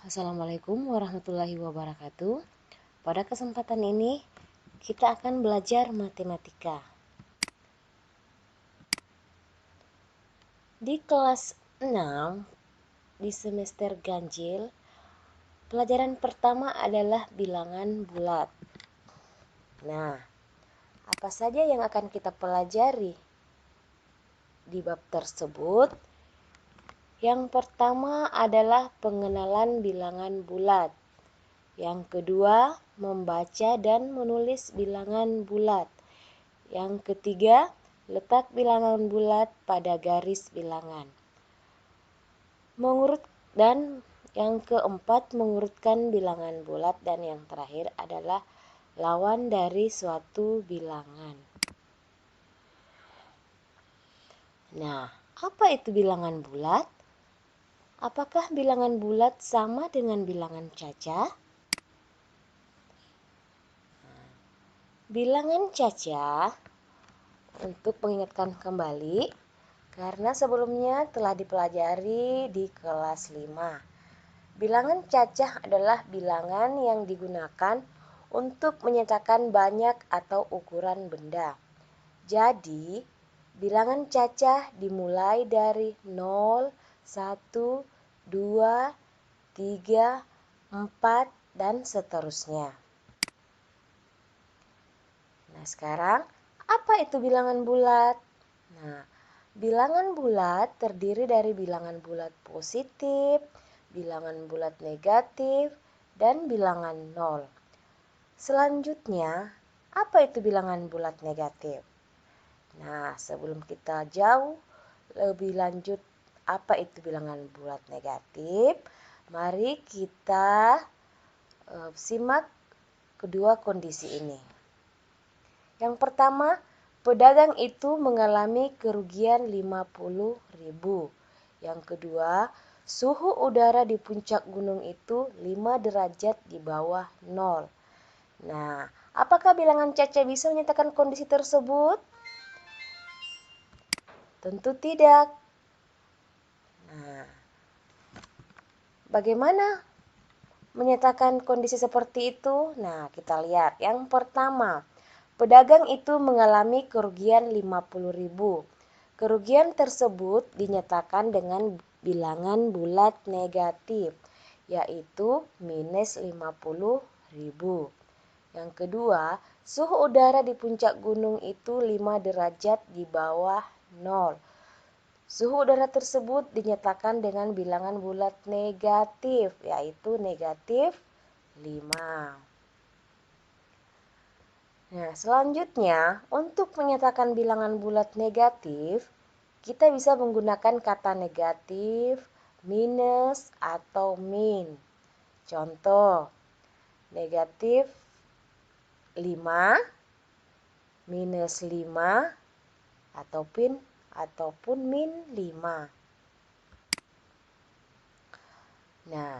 Assalamualaikum warahmatullahi wabarakatuh. Pada kesempatan ini kita akan belajar matematika. Di kelas 6 di semester ganjil, pelajaran pertama adalah bilangan bulat. Nah, apa saja yang akan kita pelajari di bab tersebut? Yang pertama adalah pengenalan bilangan bulat. Yang kedua, membaca dan menulis bilangan bulat. Yang ketiga, letak bilangan bulat pada garis bilangan. Dan yang keempat, mengurutkan bilangan bulat, dan yang terakhir adalah lawan dari suatu bilangan. Nah, apa itu bilangan bulat? Apakah bilangan bulat sama dengan bilangan caca? Bilangan caca, untuk mengingatkan kembali, karena sebelumnya telah dipelajari di kelas 5. Bilangan cacah adalah bilangan yang digunakan untuk menyatakan banyak atau ukuran benda. Jadi, bilangan cacah dimulai dari 0, 1, 2, 3, 4, dan seterusnya. Nah, sekarang apa itu bilangan bulat? Nah, bilangan bulat terdiri dari bilangan bulat positif, bilangan bulat negatif, dan bilangan nol. Selanjutnya, apa itu bilangan bulat negatif? Nah, sebelum kita jauh lebih lanjut apa itu bilangan bulat negatif, mari kita simak kedua kondisi ini. Yang pertama, pedagang itu mengalami kerugian 50.000. Yang kedua, suhu udara di puncak gunung itu 5 derajat di bawah 0. Nah, apakah bilangan caca bisa menyatakan kondisi tersebut? Tentu tidak. Nah, bagaimana menyatakan kondisi seperti itu? Nah, kita lihat. Yang pertama, pedagang itu mengalami kerugian 50.000. Kerugian tersebut dinyatakan dengan bilangan bulat negatif, yaitu minus 50.000. Yang kedua, suhu udara di puncak gunung itu 5 derajat di bawah 0. Suhu udara tersebut dinyatakan dengan bilangan bulat negatif, yaitu negatif 5. Nah, selanjutnya, untuk menyatakan bilangan bulat negatif, kita bisa menggunakan kata negatif, minus, atau min. Contoh, negatif 5, minus 5, ataupun min 5. Nah,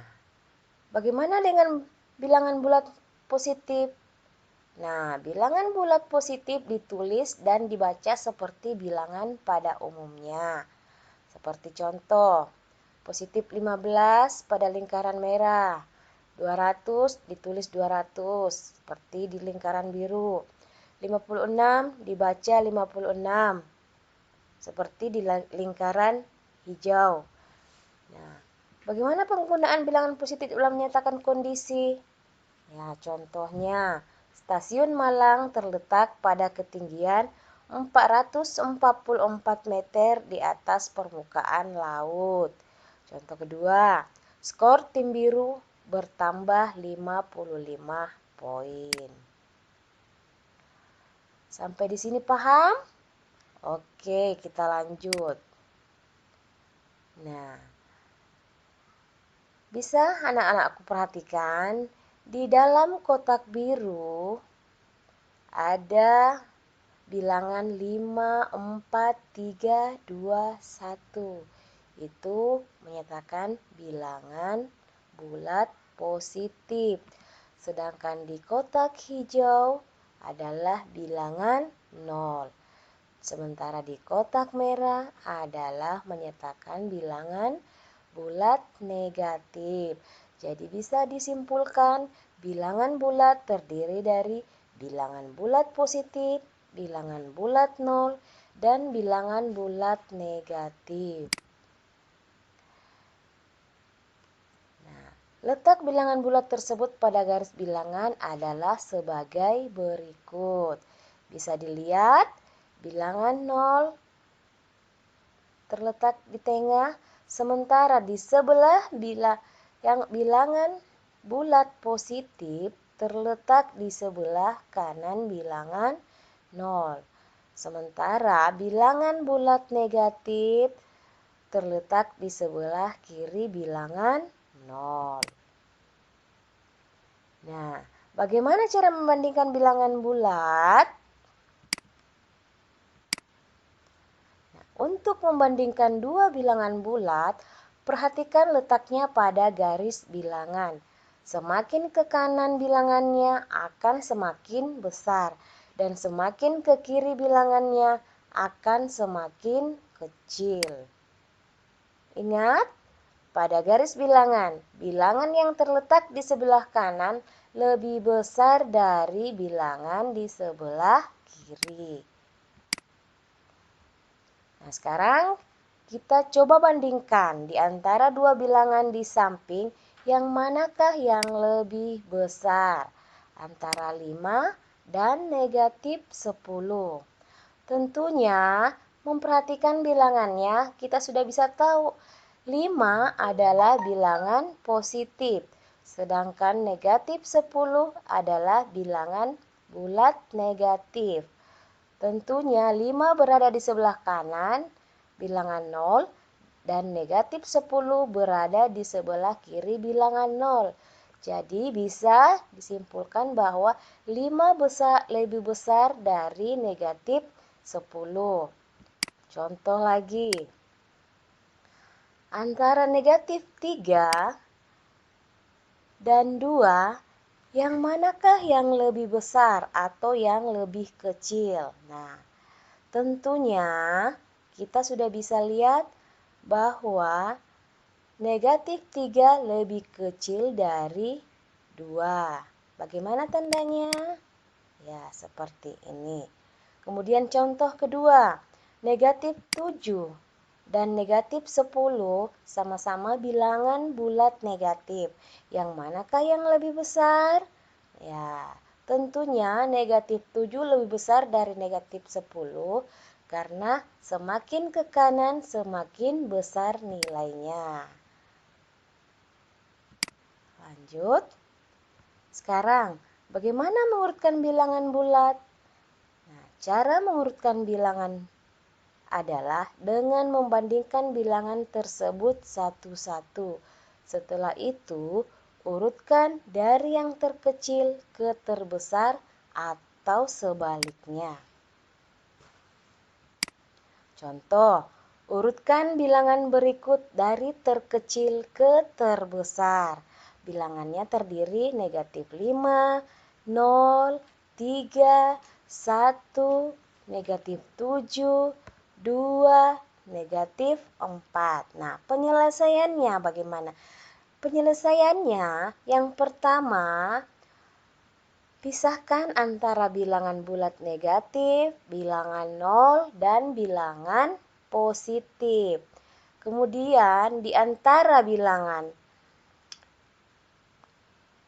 bagaimana dengan bilangan bulat positif? Nah, bilangan bulat positif ditulis dan dibaca seperti bilangan pada umumnya. Seperti contoh, positif 15 pada lingkaran merah, 200 ditulis 200 seperti di lingkaran biru, 56 dibaca 56 seperti di lingkaran hijau. Nah, bagaimana penggunaan bilangan positif dalam menyatakan kondisi? Ya, contohnya, Stasiun Malang terletak pada ketinggian 444 meter di atas permukaan laut. Contoh kedua, skor tim biru bertambah 55 poin. Sampai di sini paham? Oke, kita lanjut. Nah, bisa anak-anakku perhatikan di dalam kotak biru ada bilangan 5, 4, 3, 2, 1. Itu menyatakan bilangan bulat positif. Sedangkan di kotak hijau adalah bilangan 0. Sementara di kotak merah adalah menyatakan bilangan bulat negatif. Jadi bisa disimpulkan bilangan bulat terdiri dari bilangan bulat positif, bilangan bulat 0, dan bilangan bulat negatif. Nah, letak bilangan bulat tersebut pada garis bilangan adalah sebagai berikut. Bisa dilihat bilangan 0 terletak di tengah, sementara di sebelah bilangan bulat positif terletak di sebelah kanan bilangan 0. Sementara bilangan bulat negatif terletak di sebelah kiri bilangan 0. Nah, bagaimana cara membandingkan bilangan bulat? Untuk membandingkan dua bilangan bulat, perhatikan letaknya pada garis bilangan. Semakin ke kanan bilangannya akan semakin besar, dan semakin ke kiri bilangannya akan semakin kecil. Ingat, pada garis bilangan, bilangan yang terletak di sebelah kanan lebih besar dari bilangan di sebelah kiri. Nah, sekarang kita coba bandingkan di antara dua bilangan di samping, yang manakah yang lebih besar antara 5 dan negatif 10. Tentunya memperhatikan bilangannya kita sudah bisa tahu 5 adalah bilangan positif, sedangkan negatif 10 adalah bilangan bulat negatif. Tentunya 5 berada di sebelah kanan bilangan 0 dan negatif 10 berada di sebelah kiri bilangan 0. Jadi bisa disimpulkan bahwa 5 lebih besar dari negatif 10. Contoh lagi. Antara negatif 3 dan 2, yang manakah yang lebih besar atau yang lebih kecil? Nah, tentunya kita sudah bisa lihat bahwa negatif 3 lebih kecil dari 2. Bagaimana tandanya? Ya, seperti ini. Kemudian contoh kedua, negatif 7 dan negatif 10 sama-sama bilangan bulat negatif. Yang manakah yang lebih besar? Ya, tentunya negatif 7 lebih besar dari negatif 10 karena semakin ke kanan semakin besar nilainya. Lanjut. Sekarang, bagaimana mengurutkan bilangan bulat? Nah, cara mengurutkan bilangan adalah dengan membandingkan bilangan tersebut satu-satu. Setelah itu, urutkan dari yang terkecil ke terbesar atau sebaliknya. Contoh, urutkan bilangan berikut dari terkecil ke terbesar. Bilangannya terdiri negatif 5, 0, 3, 1, negatif 7, 2, negatif 4. Nah, penyelesaiannya bagaimana? Penyelesaiannya yang pertama, pisahkan antara bilangan bulat negatif, bilangan 0, dan bilangan positif. Kemudian di antara bilangan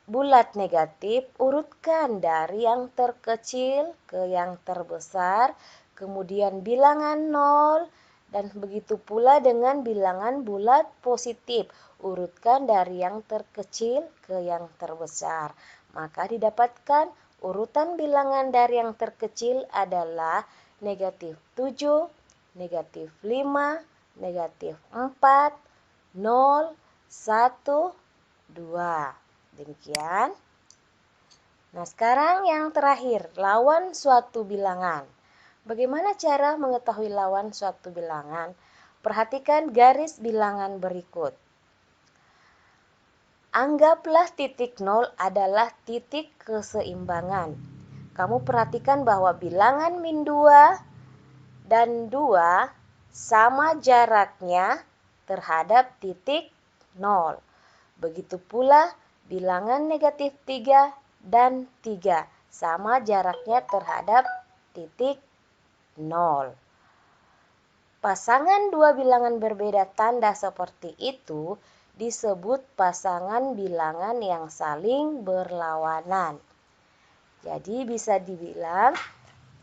bulat negatif, urutkan dari yang terkecil ke yang terbesar, kemudian bilangan 0, dan begitu pula dengan bilangan bulat positif, urutkan dari yang terkecil ke yang terbesar. Maka didapatkan urutan bilangan dari yang terkecil adalah negatif 7, negatif 5, negatif 4, 0, 1, 2. Demikian. Nah, sekarang yang terakhir, lawan suatu bilangan. Bagaimana cara mengetahui lawan suatu bilangan? Perhatikan garis bilangan berikut. Anggaplah titik 0 adalah titik keseimbangan. Kamu perhatikan bahwa bilangan min 2 dan 2 sama jaraknya terhadap titik 0. Begitu pula bilangan negatif 3 dan 3 sama jaraknya terhadap titik 0. Pasangan dua bilangan berbeda tanda seperti itu disebut pasangan bilangan yang saling berlawanan. Jadi bisa dibilang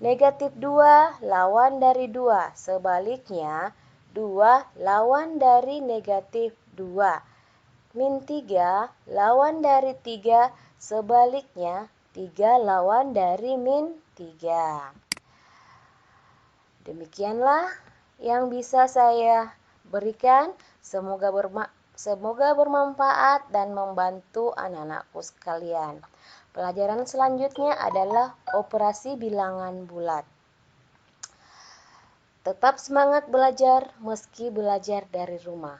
negatif 2 lawan dari 2, sebaliknya 2 lawan dari negatif 2. Min 3 lawan dari 3, sebaliknya 3 lawan dari min 3. Demikianlah yang bisa saya berikan. Semoga bermanfaat dan membantu anak-anakku sekalian. Pelajaran selanjutnya adalah operasi bilangan bulat. Tetap semangat belajar meski belajar dari rumah.